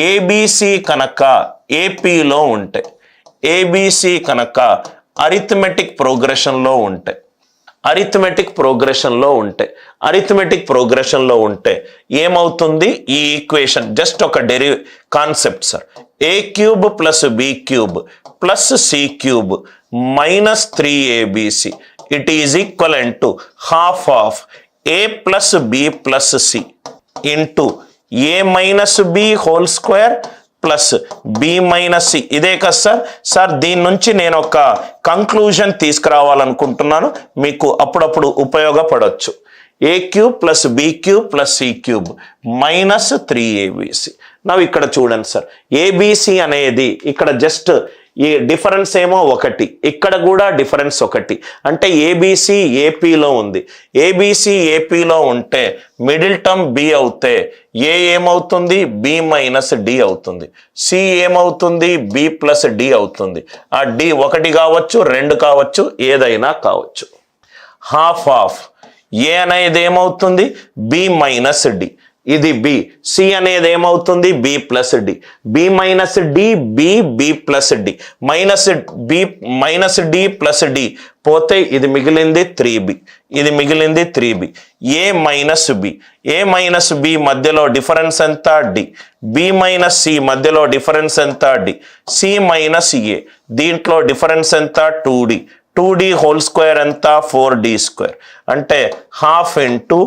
ABC కనుక ఏపీలో ఉంటే, ఏబిసి కనుక అరిథమెటిక్ ప్రోగ్రెషన్లో ఉంటే, అరిథమెటిక్ ప్రోగ్రెషన్లో ఉంటే ఏమవుతుంది? ఈ ఈక్వేషన్ జస్ట్ ఒక concept sir. A cube plus B cube plus C cube minus 3abc it is equivalent to half of a plus b plus c into a minus b whole square plus b minus c. ఇదే కదా sir దీని నుంచి నేను ఒక conclusion తీసుకురావాలనుకుంటున్నాను, మీకు అప్పుడప్పుడు ఉపయోగపడవచ్చు. A cube plus B cube plus C cube minus 3abc. నవ్వు ఇక్కడ చూడండి సార్, ఏబిసి అనేది ఇక్కడ జస్ట్ ఈ డిఫరెన్స్ ఏమో ఒకటి, ఇక్కడ కూడా డిఫరెన్స్ ఒకటి. అంటే ఏబిసి ఏపీలో ఉంది. ఏబిసి ఏపీలో ఉంటే మిడిల్ టర్మ్ బి అవుతే ఏ ఏమవుతుంది? బి మైనస్ డి అవుతుంది. సి ఏమవుతుంది? బి ప్లస్ డి అవుతుంది. ఆ డి ఒకటి కావచ్చు, 2 కావచ్చు, ఏదైనా కావచ్చు. హాఫ్ ఆఫ్ ఏ అనేది ఏమవుతుంది? B minus d. ఇది బి. సి అనేది ఏమవుతుంది? B plus d. B minus d b, b plus d, minus d plus d పోతే ఇది మిగిలింది 3b, ఇది మిగిలింది 3b. A minus b, a minus b మధ్యలో డిఫరెన్స్ ఎంత? డి. బి మైనస్ సి మధ్యలో డిఫరెన్స్ ఎంత? డి. సి మైనస్ ఏ దీంట్లో డిఫరెన్స్ ఎంత? 2d. 2d హోల్ స్క్వేర్ ఎంత? 4d square. అంటే half into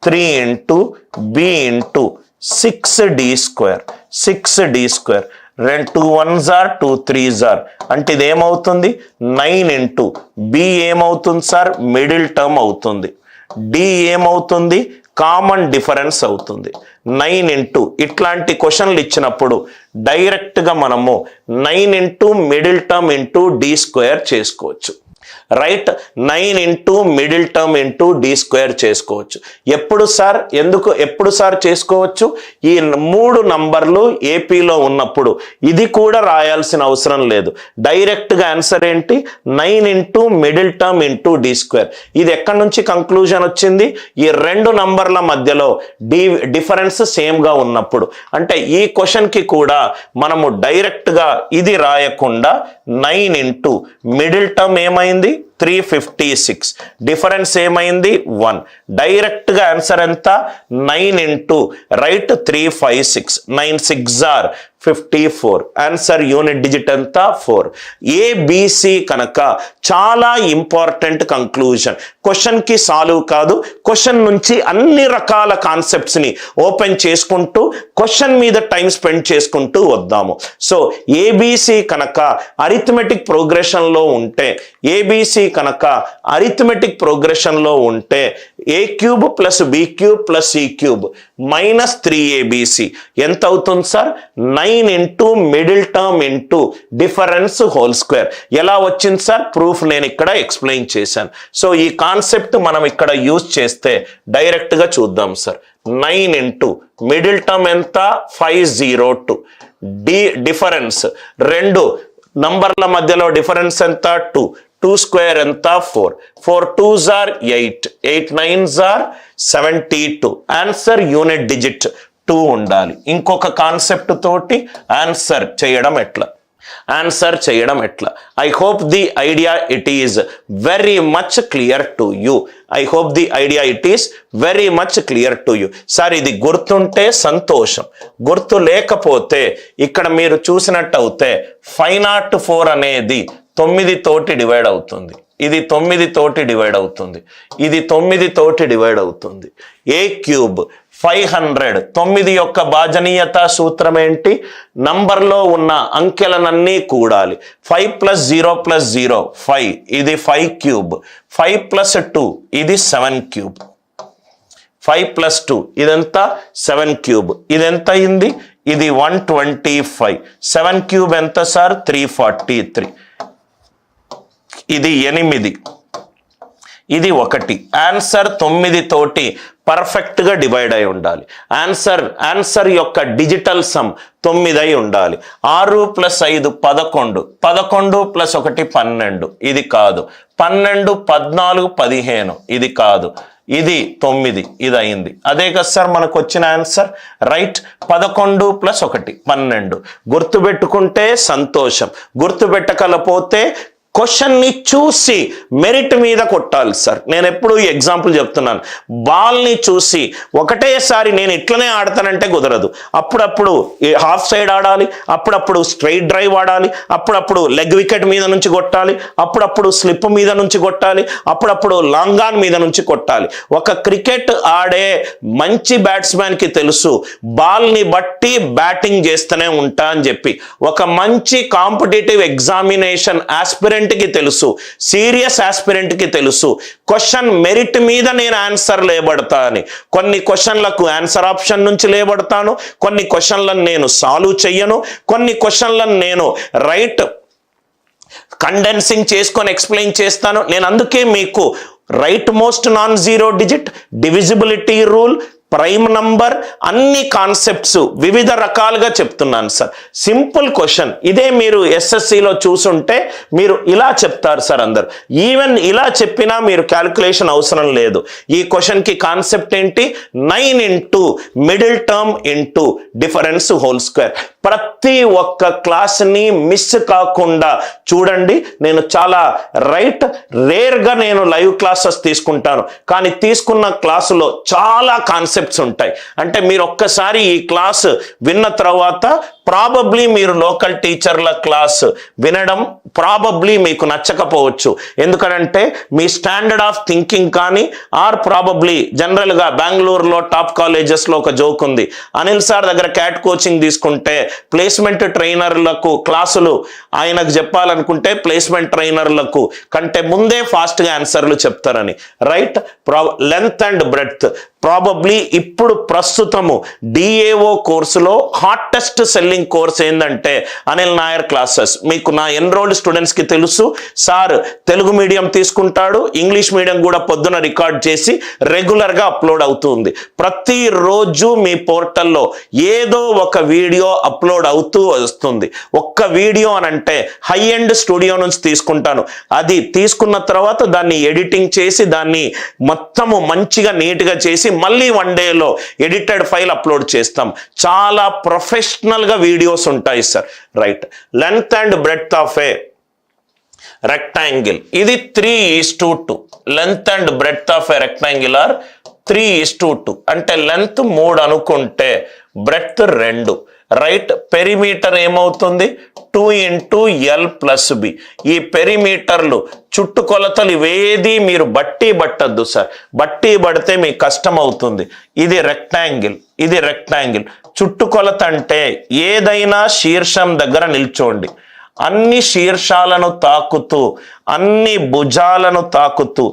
3 into B into 6d square. 6d square. 2 1s are 2 3s are అంటే ఇది ఏమవుతుంది? 9 ఇంటూ బి ఏమవుతుంది సార్? మిడిల్ టర్మ్ అవుతుంది. డి ఏమవుతుంది? కామన్ డిఫరెన్స్ అవుతుంది. 9 ఇంటూ ఇట్లాంటి క్వశ్చన్లు ఇచ్చినప్పుడు డైరెక్ట్గా మనము 9 into middle term into D square చేసుకోవచ్చు. Right, 9 into middle term into D square చేసుకోవచ్చు. ఎప్పుడు సార్ చేసుకోవచ్చు? ఈ 3 నంబర్లు ఏపీలో ఉన్నప్పుడు ఇది కూడా రాయాల్సిన అవసరం లేదు. డైరెక్ట్గా ఆన్సర్ ఏంటి? 9 into middle term into D square. ఇది ఎక్కడి నుంచి కంక్లూజన్ వచ్చింది? ఈ 2 నంబర్ల మధ్యలో డిఫరెన్స్ సేమ్గా ఉన్నప్పుడు. అంటే ఈ క్వశ్చన్కి కూడా మనము డైరెక్ట్గా ఇది రాయకుండా 9 ఇంటూ మిడిల్ టర్మ్ ఏమైంది? 356. డిఫరెన్స్ ఏమైంది? 1. డైరెక్ట్గా ఆన్సర్ ఎంత? 9 into right 356. 9 6 are 54. Answer unit digit ఎంత? 4. ఏబిసి కనుక చాలా ఇంపార్టెంట్ కంక్లూజన్. క్వశ్చన్కి సాల్వ్ కాదు, క్వశ్చన్ నుంచి అన్ని రకాల కాన్సెప్ట్స్ని ఓపెన్ చేసుకుంటూ క్వశ్చన్ మీద టైం స్పెండ్ చేసుకుంటూ వద్దాము. సో ఏబిసి కనుక అరిథమెటిక్ ప్రోగ్రెషన్లో ఉంటే, ఏబిసి కనుక అరిథమెటిక్ ప్రోగ్రెషన్లో ఉంటే A cube plus B cube plus C cube minus 3abc ఎంత అవుతుంది sir? 9 into middle term into difference whole square. ఎలా వచ్చింది సార్? ప్రూఫ్ నేను ఇక్కడ ఎక్స్ప్లెయిన్ చేశాను. సో ఈ కాన్సెప్ట్ మనం ఇక్కడ యూజ్ చేస్తే డైరెక్ట్గా చూద్దాం సార్. 9 ఇంటూ మిడిల్ టర్మ్ ఎంత? 502. డిఫరెన్స్ 2 నంబర్ల మధ్యలో డిఫరెన్స్ ఎంత? 2. 2 స్క్వేర్ ఎంత? 4. 4 2s are 8. 8 9s are 72. Answer unit digit 2 ఉండాలి. ఇంకొక కాన్సెప్ట్ తోటి ఆన్సర్ చేయడం ఎట్లా? I hope the idea it is very much clear to you. Sir ఇది గుర్తుంటే సంతోషం, గుర్తు లేకపోతే ఇక్కడ మీరు చూసినట్టయితే 504 అనేది 9 తోటి డివైడ్ అవుతుంది. ఇది 9 తోటి డివైడ్ అవుతుంది. ఇది 9 తోటి డివైడ్ అవుతుంది. ఏ క్యూబ్ 500. 9 యొక్క భాజనీయత సూత్రం ఏంటి? నంబర్లో ఉన్న అంకెలనన్నీ కూడాలి. 5 + 0 + 0 5. ఇది 5 క్యూబ్. 5 + 2 ఇది 7 క్యూబ్. 5 + 2 ఇదంతా 7 క్యూబ్. ఇది ఎంత అయింది? ఇది 125. 7 క్యూబ్ ఎంత సార్? 343. ఇది 8. ఇది 1. ఆన్సర్ 9 తోటి పర్ఫెక్ట్గా డివైడ్ అయి ఉండాలి. ఆన్సర్ యొక్క డిజిటల్ సమ్ 9 అయి ఉండాలి. 6 + 5 11. 11 + 1 12. ఇది కాదు. 12, 14, 15 ఇది కాదు, ఇది 9 ఇది అయింది. అదే కదా సార్ మనకు వచ్చిన ఆన్సర్, రైట్. 11 + 1 12. గుర్తుపెట్టుకుంటే సంతోషం, గుర్తుపెట్టకపోతే క్వశ్చన్ని చూసి మెరిట్ మీద కొట్టాలి సార్. నేను ఎప్పుడు ఈ ఎగ్జాంపుల్ చెప్తున్నాను, బాల్ని చూసి ఒకటేసారి నేను ఇట్లనే ఆడతానంటే కుదరదు. అప్పుడప్పుడు హాఫ్ సైడ్ ఆడాలి, అప్పుడప్పుడు స్ట్రైట్ డ్రైవ్ ఆడాలి, అప్పుడప్పుడు లెగ్ వికెట్ మీద నుంచి కొట్టాలి, అప్పుడప్పుడు స్లిప్ మీద నుంచి కొట్టాలి, అప్పుడప్పుడు లాంగ్ ఆన్ మీద నుంచి కొట్టాలి. ఒక క్రికెట్ ఆడే మంచి బ్యాట్స్మెన్కి తెలుసు బాల్ని బట్టి బ్యాటింగ్ చేస్తూనే ఉంటా అని చెప్పి. ఒక మంచి కాంపిటేటివ్ ఎగ్జామినేషన్ ఆస్పిరెంట్ కి తెలుసు, సీరియస్ ఆస్పిరెంట్ కి తెలుసు క్వశ్చన్ మెరిట్ మీద నేను ఆన్సర్ లేబడతా అని. కొన్ని క్వశ్చన్లకు ఆన్సర్ ఆప్షన్ నుంచి లేబడతాను, కొన్ని క్వశ్చన్లను నేను సాల్వ్ చెయ్యను, కొన్ని క్వశ్చన్లను నేను రైట్ కండెన్సింగ్ చేసుకొని ఎక్స్ప్లెయిన్ చేస్తాను. నేను అందుకే మీకు right most non zero digit, divisibility rule, prime number అన్ని కాన్సెప్ట్స్ వివిధ రకాలుగా చెప్తున్నాను సార్. సింపుల్ క్వశ్చన్ ఇదే మీరు ఎస్ఎస్సిలో చూసుంటే మీరు ఇలా చెప్తారు సార్ అందరు. ఈవెన్ ఇలా చెప్పినా మీరు క్యాల్కులేషన్ అవసరం లేదు. ఈ క్వశ్చన్కి కాన్సెప్ట్ ఏంటి, 9 into middle term into difference whole square. ప్రతి ఒక్క క్లాస్ని మిస్ కాకుండా చూడండి. నేను చాలా రేర్గా నేను లైవ్ క్లాసెస్ తీసుకుంటాను, కానీ తీసుకున్న క్లాసులో చాలా కాన్సెప్ట్స్ ఉంటాయి. అంటే మీరు ఒక్కసారి ఈ క్లాస్ విన్న తర్వాత ప్రాబబ్లీ మీరు లోకల్ టీచర్ల క్లాస్ వినడం ప్రాబబ్లీ మీకు నచ్చకపోవచ్చు. ఎందుకంటే మీ స్టాండర్డ్ ఆఫ్ థింకింగ్ కానీ ఆర్ ప్రాబబ్లీ జనరల్గా బెంగళూరులో టాప్ కాలేజెస్లో ఒక జోక్ ఉంది, అనిల్ సార్ దగ్గర క్యాట్ కోచింగ్ తీసుకుంటే ప్లేస్మెంట్ ట్రైనర్లకు క్లాసులు ఆయనకు చెప్పాలనుకుంటే ప్లేస్మెంట్ ట్రైనర్లకు కంటే ముందే ఫాస్ట్గా ఆన్సర్లు చెప్తారని. Right. Length and breadth probably ఇప్పుడు ప్రస్తుతము డిఏఓ కోర్సులో హాటెస్ట్ సెల్లింగ్ కోర్స్ ఏంటంటే అనిల్ నాయర్ క్లాసెస్. మీకు నా ఎన్రోల్డ్ స్టూడెంట్స్కి తెలుసు, సార్ తెలుగు మీడియం తీసుకుంటాడు, ఇంగ్లీష్ మీడియం కూడా పొద్దున రికార్డ్ చేసి రెగ్యులర్గా అప్లోడ్ అవుతుంది. ప్రతిరోజు మీ పోర్టల్లో ఏదో ఒక వీడియో అప్లోడ్ అవుతూ వస్తుంది. ఒక్క వీడియో అనంటే హై ఎండ్ స్టూడియో నుంచి తీసుకుంటాను, అది తీసుకున్న తర్వాత దాన్ని ఎడిటింగ్ చేసి దాన్ని మొత్తము మంచిగా నీట్గా చేసి మళ్ళీ 1 డేలో ఎడిటెడ్ ఫైల్ అప్లోడ్ చేస్తాం. చాలా ప్రొఫెషనల్గా వీడియోస్ ఉంటాయి sir. Right. Length and breadth of a rectangle ఇది 3:2. Length and breadth of a rectangle are 3:2. అంటే లెంత్ 3 అనుకుంటే బ్రెడ్త్ 2. రైట్. పెరిమీటర్ ఏమవుతుంది, 2 ఇంటూ ఎల్ ప్లస్ బి. ఈ పెరిమీటర్లు చుట్టుకొలతలు ఇవేది మీరు బట్టి పట్టద్దు సార్, బట్టి పడితే మీకు కష్టం అవుతుంది. ఇది రెక్టాంగిల్, ఇది రెక్టాంగిల్. చుట్టుకొలత అంటే ఏదైనా శీర్షం దగ్గర నిల్చోండి, అన్ని శీర్షాలను తాకుతూ అన్ని భుజాలను తాకుతూ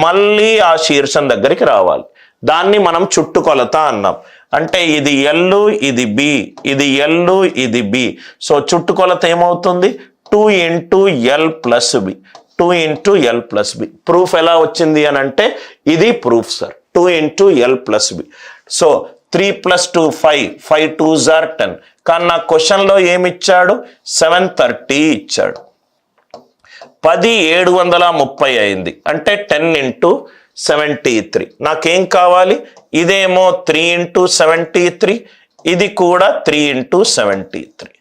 మళ్ళీ ఆ శీర్షం దగ్గరికి రావాలి. దాన్ని మనం చుట్టుకొలత అన్నాం. అంటే ఇది ఎల్లు, ఇది బి, ఇది ఎల్లు, ఇది బి. సో చుట్టుకొలత ఏమవుతుంది, 2 into l plus b, 2 into l plus b. Proof ఎలా వచ్చింది అని అంటే ఇది proof sir, 2 into l plus b. So 3 + 2 5, 5 2s are 10. కానీ నా క్వశ్చన్లో ఏమి ఇచ్చాడు, 730 ఇచ్చాడు. 10 730 అయింది అంటే 10 ఇంటూ 73. నాకేం కావాలి, ఇదేమో 3 ఇంటూ 73, ఇది కూడా 3 ఇంటూ 73.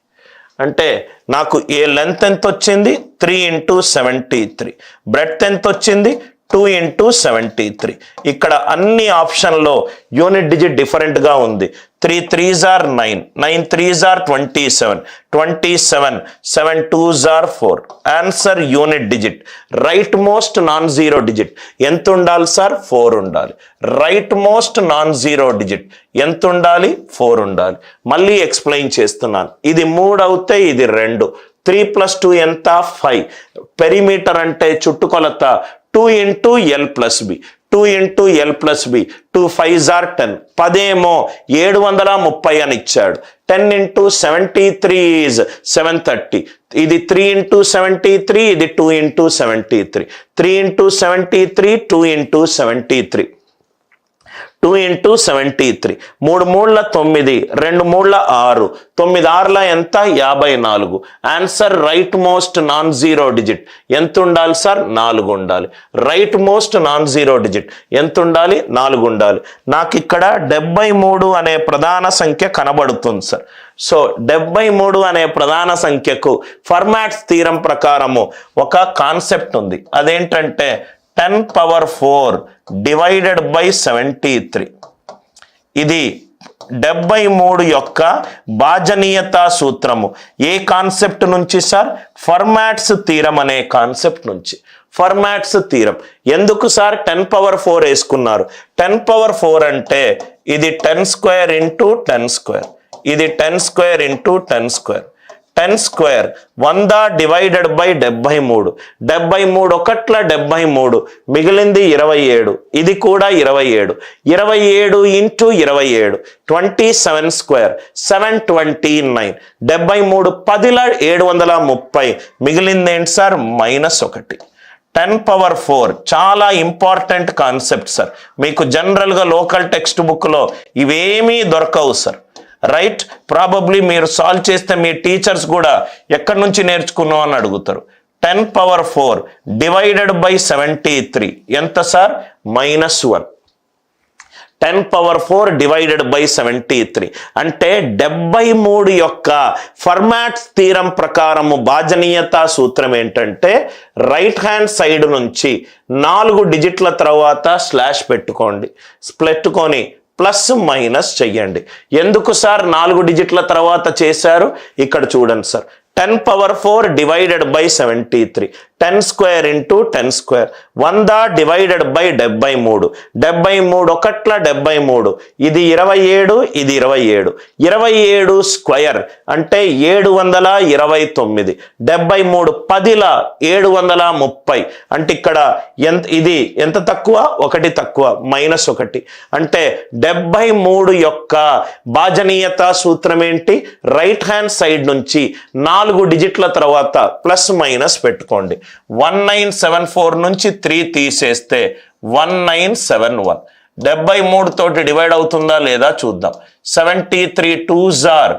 అంటే నాకు ఏ లెంత్ ఎంత వచ్చింది, 3 ఇంటూ 73. బ్రెడ్త్ ఎంత వచ్చింది, 2 ఇంటూ 73. ఇక్కడ అన్ని ఆప్షన్లో యూనిట్ డిజిట్ డిఫరెంట్గా ఉంది. 3 3s are 9, 9 3s are 27, 27, 7 2s are 4. Answer unit digit. Right most non zero digit ఎంత ఉండాలి సార్, 4 ఉండాలి. Right most non zero digit ఎంత ఉండాలి, 4 ఉండాలి. మళ్ళీ ఎక్స్ప్లెయిన్ చేస్తున్నాను. ఇది 3 అవుతే ఇది 2. 3 + 2 ఎంత, 5. పెరిమీటర్ అంటే చుట్టుకొలత 2 into l plus b, 2 into l plus b. 2 5s are 10. 10 ఏమో 730 అని ఇచ్చాడు. 10 ఇంటూ 73 is 730. ఇది 3 ఇంటూ 73, ఇది 2 ఇంటూ 73. 3 into 73, 2 into 73. 2 ఇంటూ 73, 3 మూడుల 9, 2 మూడుల 6, 9 ఆరుల ఎంత 54. Answer right most non zero digit ఎంత ఉండాలి సార్? 4 ఉండాలి. Right most non zero digit ఎంత ఉండాలి? 4 ఉండాలి. నాకు ఇక్కడ 73 అనే ప్రధాన సంఖ్య కనబడుతుంది సార్. సో 73 అనే ప్రధాన సంఖ్యకు ఫర్మాట్స్ థీరం ప్రకారము ఒక కాన్సెప్ట్ ఉంది. అదేంటంటే 10⁴ డివైడెడ్ బై 73. ఇది 73 యొక్క భాజనీయత సూత్రము. ఏ కాన్సెప్ట్ నుంచి సార్? ఫర్మాట్స్ థీరం అనే కాన్సెప్ట్ నుంచి. ఫర్మాట్స్ థీరం ఎందుకు సార్ 10⁴ వేసుకున్నారు? 10⁴ అంటే ఇది 10² ఇంటూ 10², ఇది 10² ఇంటూ 10². 10² 100 divided by 73. 73 ఒకట్ల 73, మిగిలింది 27. ఇది కూడా 27. 27 ఇంటూ 27 27², 729. 73 10ల 730, మిగిలింది ఏంటి సార్? -1. 10⁴ చాలా ఇంపార్టెంట్ కాన్సెప్ట్ సార్. మీకు జనరల్గా లోకల్ టెక్స్ట్ బుక్లో ఇవేమీ దొరకవు సార్. రైట్? ప్రాబబ్లీ మీరు సాల్వ్ చేస్తే మీ టీచర్స్ కూడా ఎక్కడి నుంచి నేర్చుకున్నావు అని అడుగుతారు. 10⁴ డివైడెడ్ బై 73 ఎంత సార్? -1. 10⁴ డివైడెడ్ బై 73 అంటే 73 యొక్క ఫర్మాట్స్ థీరం ప్రకారము భాజనీయత సూత్రం ఏంటంటే రైట్ హ్యాండ్ సైడ్ నుంచి 4 డిజిట్ల తర్వాత స్లాష్ పెట్టుకోండి. పెట్టుకొని ప్లస్ మైనస్ చెయ్యండి. ఎందుకు సార్ 4 డిజిట్ల తర్వాత చేశారు? ఇక్కడ చూడండి sir. 10⁴ divided by 73, 10² into 10², 100 divided by 73. 73 ఒకట్ల 73, ఇది 27, ఇది 27. 27² అంటే 729. 73 10ల 730 అంటే ఇక్కడ ఇది ఎంత తక్కువ? 1 తక్కువ, -1. అంటే 73 యొక్క భాజనీయత సూత్రం ఏంటి? రైట్ హ్యాండ్ సైడ్ నుంచి 4 డిజిట్ల తర్వాత ప్లస్ మైనస్ పెట్టుకోండి. 1974 నుంచి 3 తీసేస్తే 1971. 73 తోటి డివైడ్ అవుతుందా లేదా చూద్దాం. 73 2s are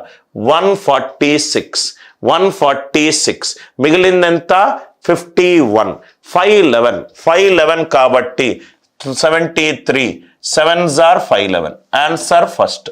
146. 146 మిగిలింది ఎంత? 51. 511 కాబట్టి 73 7s are 511. Answer first.